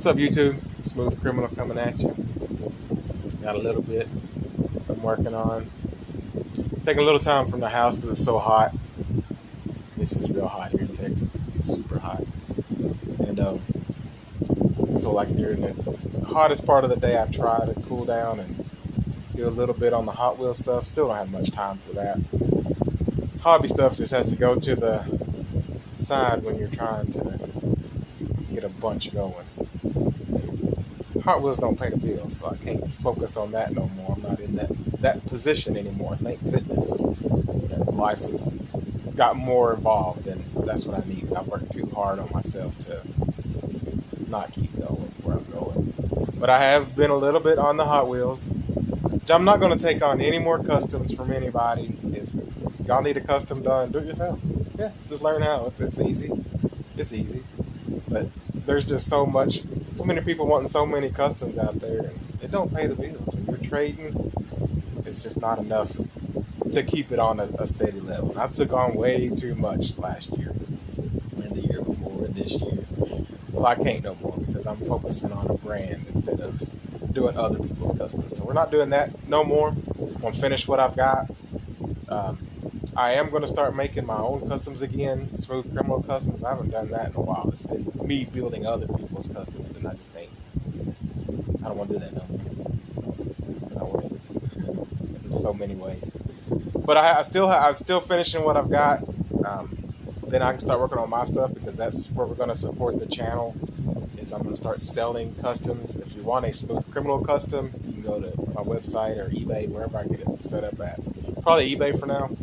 What's up, YouTube? Smooth Criminal coming at you. Got a little bit I'm working on. Taking a little time from the house because it's so hot. This is real hot here in Texas. It's super hot. And so, like, during the hottest part of the day, I try to cool down and do a little bit on the Hot Wheels stuff. Still don't have much time for that. Hobby stuff just has to go to the side when you're trying to get a bunch going. Hot Wheels don't pay the bills, so I can't focus on that no more. I'm not in that position anymore. Thank goodness. Life has got more involved, and that's what I need. I worked too hard on myself to not keep going where I'm going. But I have been a little bit on the Hot Wheels. I'm not going to take on any more customs from anybody. If y'all need a custom done, do it yourself. Yeah, just learn how. It's easy. It's easy. But there's just so many people wanting so many customs out there, and it don't pay the bills. When you're trading, it's just not enough to keep it on a steady level. And I took on way too much last year, and the year before, and this year. So I can't no more because I'm focusing on a brand instead of doing other people's customs. So we're not doing that no more. I'm gonna finish what I've got. I am going to start making my own customs again, Smooth Criminal customs. I haven't done that in a while. It's been me building other people's customs, and I just think I don't want to do that no more. It's not worth it in so many ways. But I'm still finishing what I've got. Then I can start working on my stuff because that's where we're going to support the channel. Is I'm going to start selling customs. If you want a Smooth Criminal custom, you can go to my website or eBay, wherever I get it set up at. Probably eBay for now.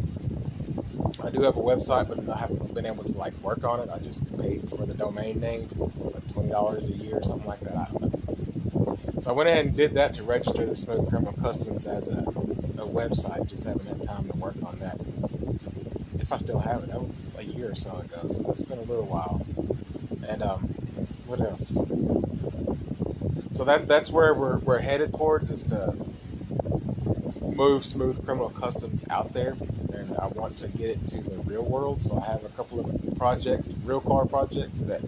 I do have a website, but I haven't been able to work on it. I just paid for the domain name, like $20 a year or something like that. I don't know. So I went ahead and did that to register the Smooth Criminal Customs as a website. Just haven't had time to work on that. If I still have it, that was a year or so ago, so it's been a little while. And what else? So that's where we're headed toward, is to move Smooth Criminal Customs out there. And I want to get it to the real world, so I have a couple of projects, real car projects, that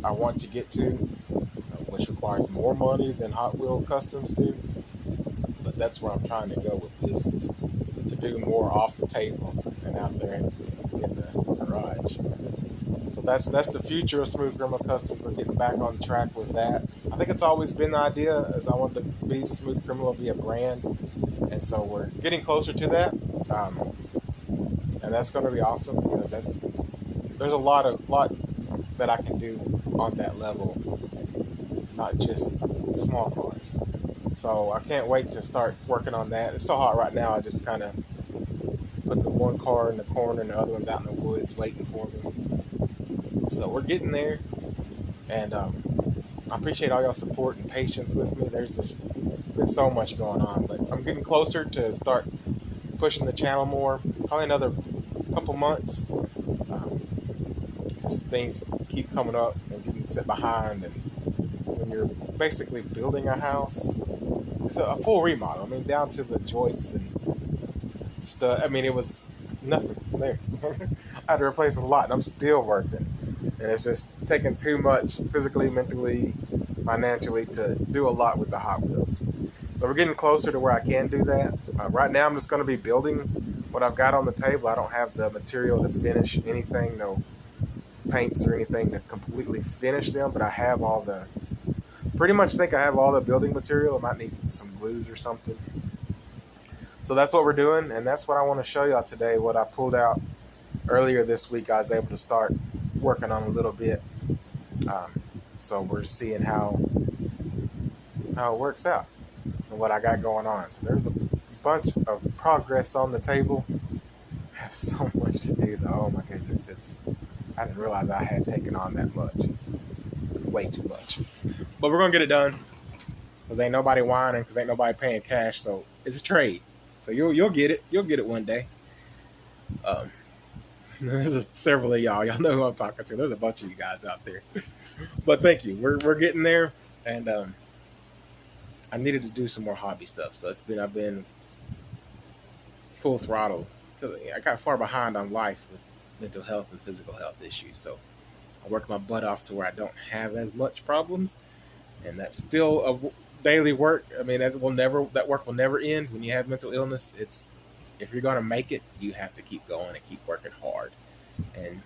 I want to get to, which requires more money than Hot Wheel Customs do. But that's where I'm trying to go with this, is to do more off the table and out there in the garage. So that's the future of Smooth Criminal Customs. We're getting back on track with that. I think it's always been the idea, as I wanted to be Smooth Criminal, be a brand, and so we're getting closer to that. And that's going to be awesome because there's a lot that I can do on that level, not just small cars. So I can't wait to start working on that. It's so hot right now. I just kind of put the one car in the corner and the other one's out in the woods waiting for me. So we're getting there, and I appreciate all y'all support and patience with me. There's just been so much going on, but I'm getting closer to start pushing the channel more. Probably another couple months. Just things keep coming up and getting set behind, and when you're basically building a house, it's a full remodel. I mean, down to the joists and stuff. I mean, it was nothing there. I had to replace a lot, and I'm still working. And it's just taking too much physically, mentally, financially to do a lot with the Hot Wheels. So we're getting closer to where I can do that. Right now I'm just going to be building what I've got on the table. I don't have the material to finish anything, no paints or anything to completely finish them, but I have pretty much think I have all the building material. I might need some glues or something. So that's what we're doing, and that's what I want to show y'all today. What I pulled out earlier this week, I was able to start working on a little bit. So we're seeing how it works out and what I got going on. So there's a bunch of progress on the table. I have so much to do though. Oh my goodness, I didn't realize I had taken on that much. It's way too much. But we're gonna get it done. Cause ain't nobody whining, cause ain't nobody paying cash. So it's a trade. So you'll get it. You'll get it one day. There's several of y'all. Y'all know who I'm talking to. There's a bunch of you guys out there. But thank you. We're getting there, and I needed to do some more hobby stuff. So I've been full throttle because I got far behind on life with mental health and physical health issues. So I worked my butt off to where I don't have as much problems. and that's still a daily work. I mean, that work will never end. When you have mental illness, it's if you're gonna make it, you have to keep going and keep working hard. And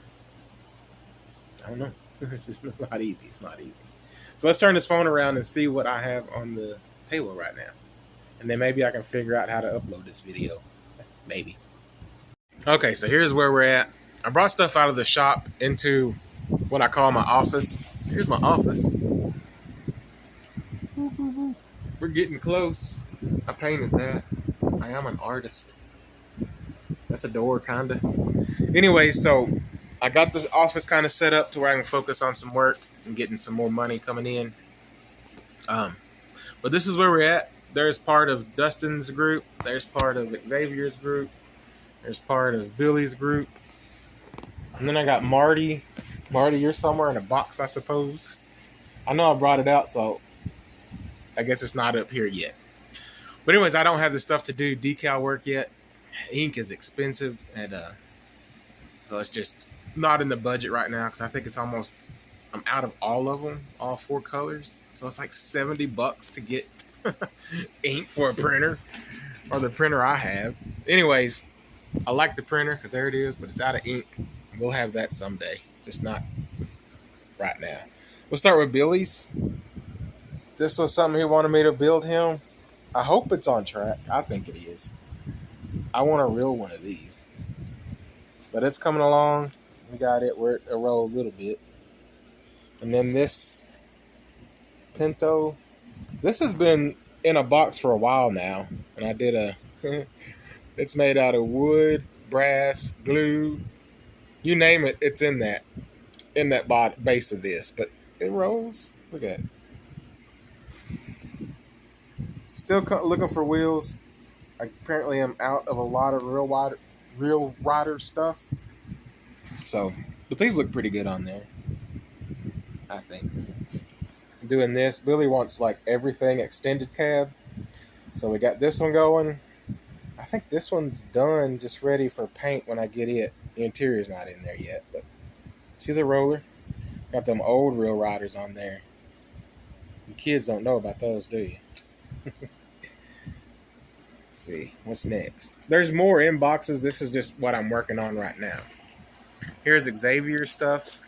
I don't know, it's just not easy. It's not easy. So let's turn this phone around and see what I have on the table right now, and then maybe I can figure out how to upload this video. Maybe. Okay, so here's where we're at. I brought stuff out of the shop into what I call my office. Here's my office. We're getting close. I painted that. I am an artist. That's a door, kinda. Anyway, so I got this office kind of set up to where I can focus on some work and getting some more money coming in. But this is where we're at. There's part of Dustin's group. There's part of Xavier's group. There's part of Billy's group. And then I got Marty. Marty, you're somewhere in a box, I suppose. I know I brought it out, so I guess it's not up here yet. But anyways, I don't have the stuff to do decal work yet. Ink is expensive, and so it's just not in the budget right now because I think it's almost, I'm out of all of them, all 4 colors. So it's like $70 to get ink for a printer, or the printer I have. Anyways, I like the printer because there it is, but it's out of ink. We'll have that someday, just not right now. We'll start with Billy's. This was something he wanted me to build him. I hope it's on track. I think it is. I want a real one of these. But it's coming along. We got it. We're a roll a little bit. And then this Pinto. This has been in a box for a while now. And I did a... it's made out of wood, brass, glue. You name it, it's in that base of this. But it rolls. Look at it. Still looking for wheels. Apparently I'm out of a lot of real rider stuff. So, but these look pretty good on there, I think. Doing this, Billy wants like everything extended cab. So we got this one going. I think this one's done, just ready for paint when I get it. The interior's not in there yet, but she's a roller. Got them old Real Riders on there. You kids don't know about those, do you? See what's next. There's more in boxes. This is just what I'm working on right now. Here's Xavier's stuff.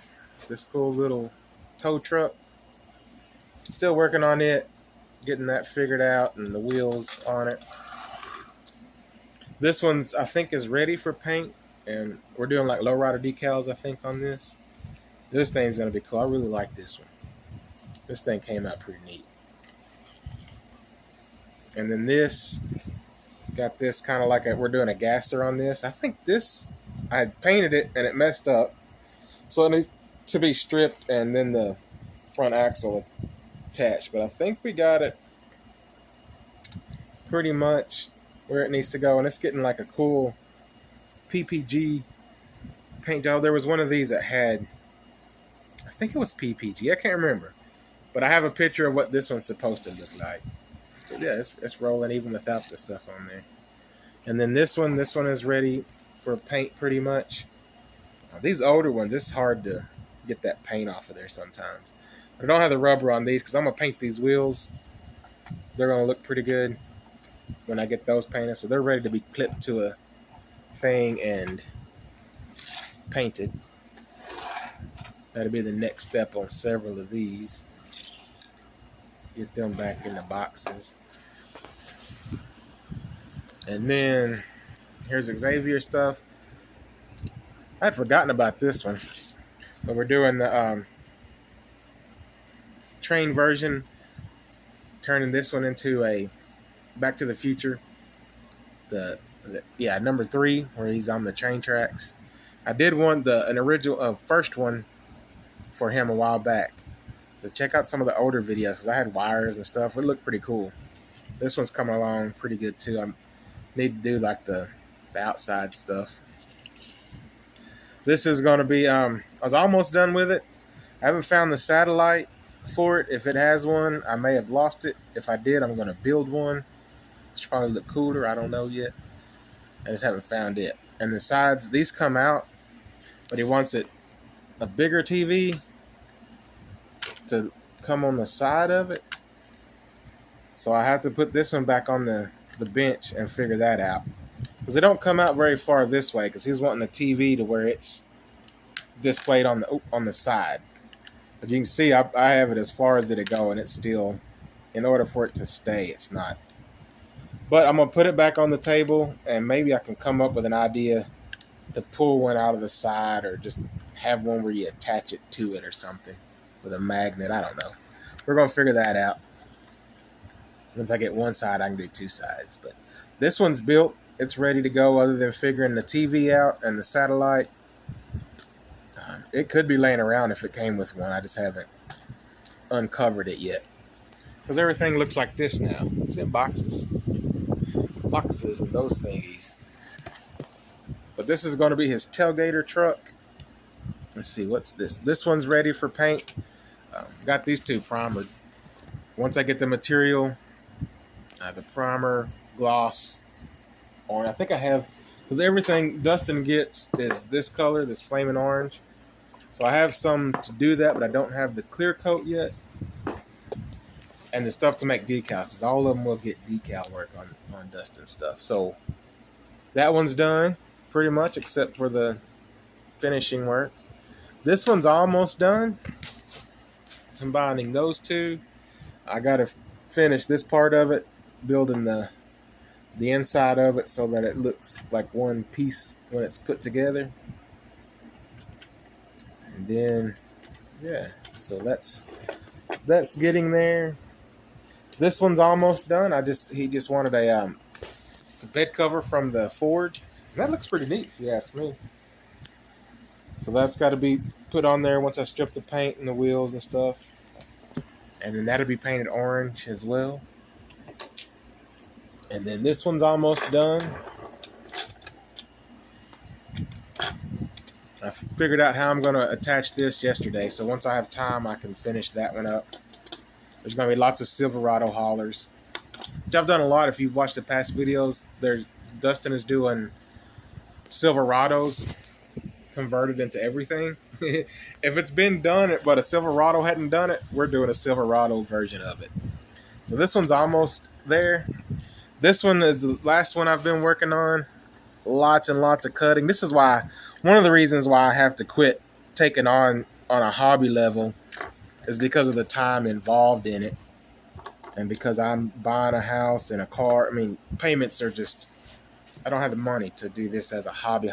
This cool little tow truck. Still working on it, getting that figured out and the wheels on it. This one's, I think, is ready for paint, and we're doing like lowrider decals, I think, on this. This thing's gonna be cool. I really like this one. This thing came out pretty neat. And then this, got this kind of like we're doing a gasser on this. I think this, I had painted it and it messed up. So it needs to be stripped and then the front axle attached. But I think we got it pretty much where it needs to go. And it's getting like a cool PPG paint job. There was one of these that had, I think it was PPG. I can't remember. But I have a picture of what this one's supposed to look like. But yeah, it's rolling even without the stuff on there. And then this one is ready for paint pretty much. Now, these older ones, it's hard to get that paint off of there sometimes. I don't have the rubber on these because I'm going to paint these wheels. They're going to look pretty good when I get those painted. So they're ready to be clipped to a thing and painted. That'll be the next step on several of these. Get them back in the boxes. And then here's Xavier stuff. I'd forgotten about this one, but we're doing the train version, turning this one into a Back to the Future. Number 3, where he's on the train tracks. I did an original first one for him a while back. So check out some of the older videos because I had wires and stuff. It looked pretty cool. This one's coming along pretty good too. I need to do like the outside stuff. This is going to be, I was almost done with it. I haven't found the satellite for it. If it has one, I may have lost it. If I did, I'm going to build one. It should probably look cooler. I don't know yet. I just haven't found it. And the sides, these come out, but he wants it a bigger TV to come on the side of it. So I have to put this one back on the bench and figure that out. Because it don't come out very far this way, because he's wanting the TV to where it's displayed on the side. But you can see I have it as far as it'll go, and it's still, in order for it to stay, it's not. But I'm going to put it back on the table, and maybe I can come up with an idea to pull one out of the side, or just have one where you attach it to it or something with a magnet. I don't know. We're going to figure that out. Once I get one side, I can do two sides. But this one's built. It's ready to go, other than figuring the TV out and the satellite. It could be laying around if it came with one. I just haven't uncovered it yet. Because everything looks like this now. It's in boxes. Boxes of those thingies. But this is going to be his tailgater truck. Let's see, what's this? This one's ready for paint. Got these two primered. Once I get the material, the primer, gloss, or I think I have, because everything Dustin gets is this color, this flaming orange. So I have some to do that, but I don't have the clear coat yet. And the stuff to make decals, because all of them will get decal work on Dustin stuff. So that one's done, pretty much, except for the finishing work. This one's almost done. Combining those two. I got to finish this part of it, building the inside of it so that it looks like one piece when it's put together. And then, yeah, so that's getting there. This one's almost done. He just wanted a bed cover from the Ford. And that looks pretty neat, if you ask me. So that's got to be put on there once I strip the paint and the wheels and stuff. And then that'll be painted orange as well. And then this one's almost done. I figured out how I'm going to attach this yesterday. So once I have time, I can finish that one up. There's going to be lots of Silverado haulers, which I've done a lot. If you've watched the past videos, Dustin is doing Silverados converted into everything. If it's been done, but a Silverado hadn't done it, we're doing a Silverado version of it. So this one's almost there. This one is the last one I've been working on. Lots and lots of cutting. This is why, one of the reasons why I have to quit taking on a hobby level is because of the time involved in it. And because I'm buying a house and a car. I mean, payments are just, I don't have the money to do this as a hobby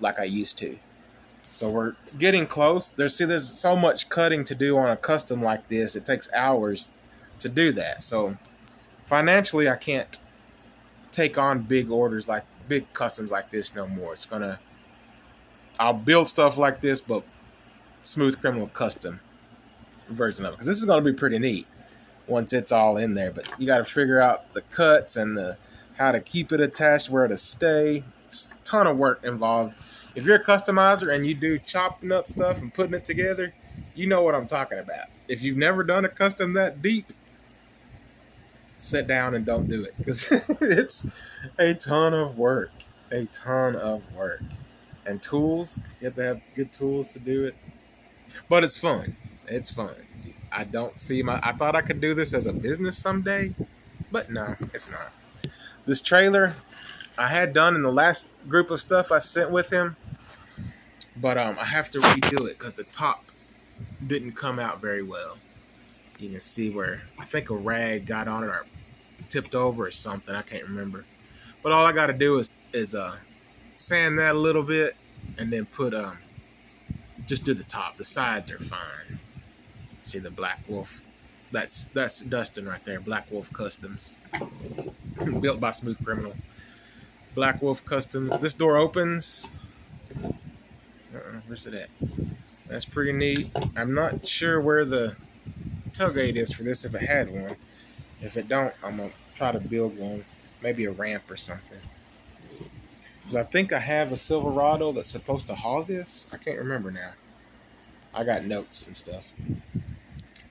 like I used to. So we're getting close. There's so much cutting to do on a custom like this. It takes hours to do that. So financially, I can't take on big orders, like big customs like this no more. I'll build stuff like this, but Smooth Criminal custom version of it. Because this is going to be pretty neat once it's all in there. But you got to figure out the cuts and how to keep it attached, where to stay. It's a ton of work involved. If you're a customizer and you do chopping up stuff and putting it together, you know what I'm talking about. If you've never done a custom that deep, sit down and don't do it, because it's a ton of work. A ton of work. And tools, you have to have good tools to do it. But it's fun. It's fun. I thought I could do this as a business someday, but no, it's not. This trailer I had done in the last group of stuff I sent with him, but I have to redo it because the top didn't come out very well. You can see where I think a rag got on it or tipped over or something. I can't remember. But all I got to do is sand that a little bit and then put just do the top. The sides are fine. See the Black Wolf. That's Dustin right there. Black Wolf Customs, built by Smooth Criminal. Black Wolf Customs. This door opens. Where's it at? That's pretty neat. I'm not sure where the tailgate is for this, if it had one. If it don't, I'm going to try to build one. Maybe a ramp or something. Because I think I have a Silverado that's supposed to haul this. I can't remember now. I got notes and stuff.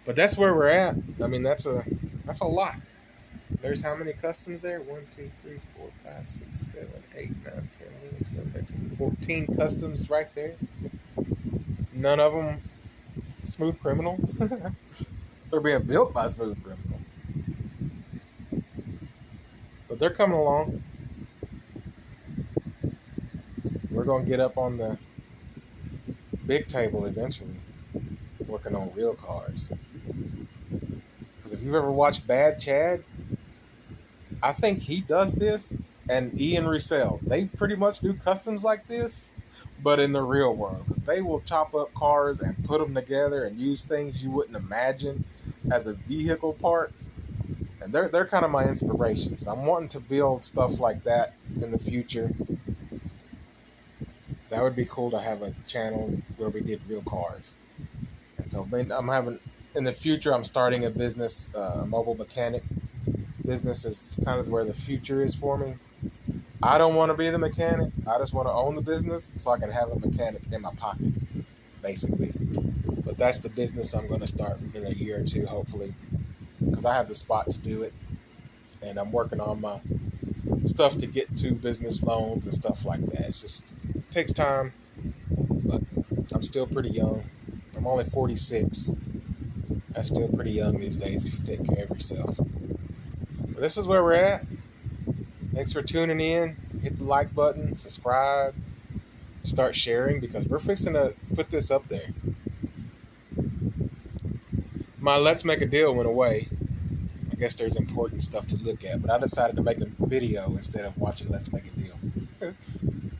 But that's where we're at. I mean, that's a lot. There's how many customs there? 1, 2, 3, 4, 5, 6, 7, 8, 9, 10, 11, 12, 13, 14 customs right there. None of them Smooth Criminal. They're being built by Smooth Criminal, but they're coming along. We're gonna get up on the big table eventually, working on real cars. Because if you've ever watched Bad Chad, I think he does this, and Ian Russell. They pretty much do customs like this, but in the real world. Because they will chop up cars and put them together and use things you wouldn't imagine as a vehicle part. And they're kind of my inspiration. So I'm wanting to build stuff like that in the future. That would be cool to have a channel where we did real cars. And so I'm having, in the future, I'm starting a business, a mobile mechanic business is kind of where the future is for me. I don't want to be the mechanic. I just want to own the business so I can have a mechanic in my pocket, basically. But that's the business I'm going to start in a year or two, hopefully, because I have the spot to do it. And I'm working on my stuff to get to business loans and stuff like that. It takes time, but I'm still pretty young. I'm only 46. That's still pretty young these days if you take care of yourself. But this is where we're at. Thanks for tuning in. Hit the like button, subscribe, start sharing because we're fixing to put this up there. My Let's Make a Deal went away. I guess there's important stuff to look at, but I decided to make a video instead of watching Let's Make a Deal.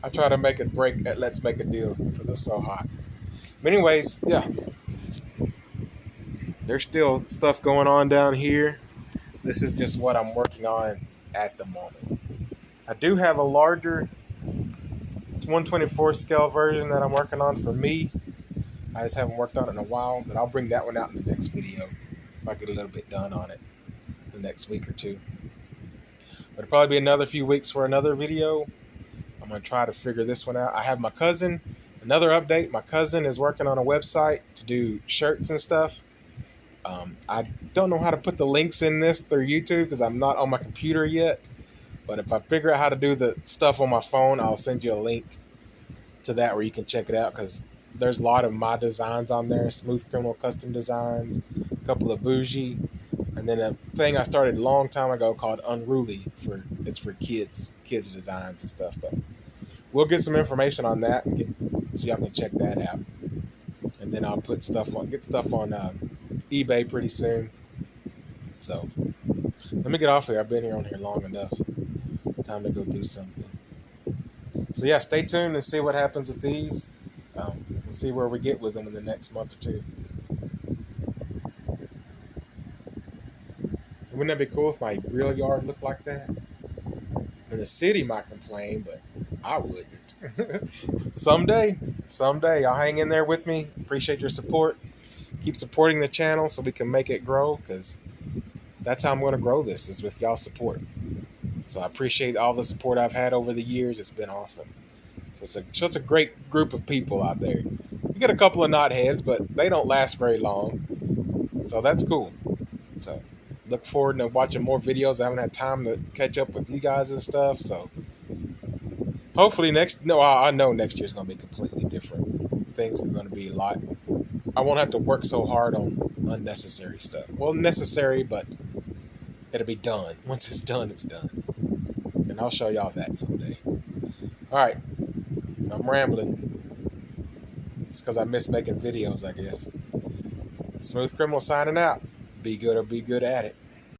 I try to make a break at Let's Make a Deal because it's so hot. But anyways, yeah. There's still stuff going on down here. This is just what I'm working on at the moment. I do have a larger 124 scale version that I'm working on for me. I just haven't worked on it in a while, but I'll bring that one out in the next video if I get a little bit done on it the next week or two. But it'll probably be another few weeks for another video. I'm going to try to figure this one out. I have my cousin. Another update, my cousin is working on a website to do shirts and stuff. I don't know how to put the links in this through YouTube because I'm not on my computer yet. But if I figure out how to do the stuff on my phone, I'll send you a link to that where you can check it out because there's a lot of my designs on there. Smooth Criminal Custom Designs, a couple of Bougie, and then a thing I started a long time ago called Unruly. It's for kids designs and stuff. But we'll get some information on that so y'all can check that out. And then I'll get stuff on eBay pretty soon. So let me get off here. I've been on here long enough. Time to go do something. So yeah, stay tuned and see what happens with these. We'll see where we get with them in the next month or two. Wouldn't that be cool if my real yard looked like that? And the city might complain, but I wouldn't. Someday, y'all hang in there with me. Appreciate your support. Keep supporting the channel so we can make it grow because that's how I'm going to grow this is with y'all's support. So I appreciate all the support I've had over the years. It's been awesome. So it's a great group of people out there. You get a couple of knotheads, but they don't last very long. So that's cool. So look forward to watching more videos. I haven't had time to catch up with you guys and stuff. So hopefully I know next year's going to be completely different. Things are going to be a lot. I won't have to work so hard on unnecessary stuff. Well, necessary, but it'll be done. Once it's done, it's done. And I'll show y'all that someday. All right. I'm rambling. It's because I miss making videos, I guess. Smooth Criminal signing out. Be good or be good at it.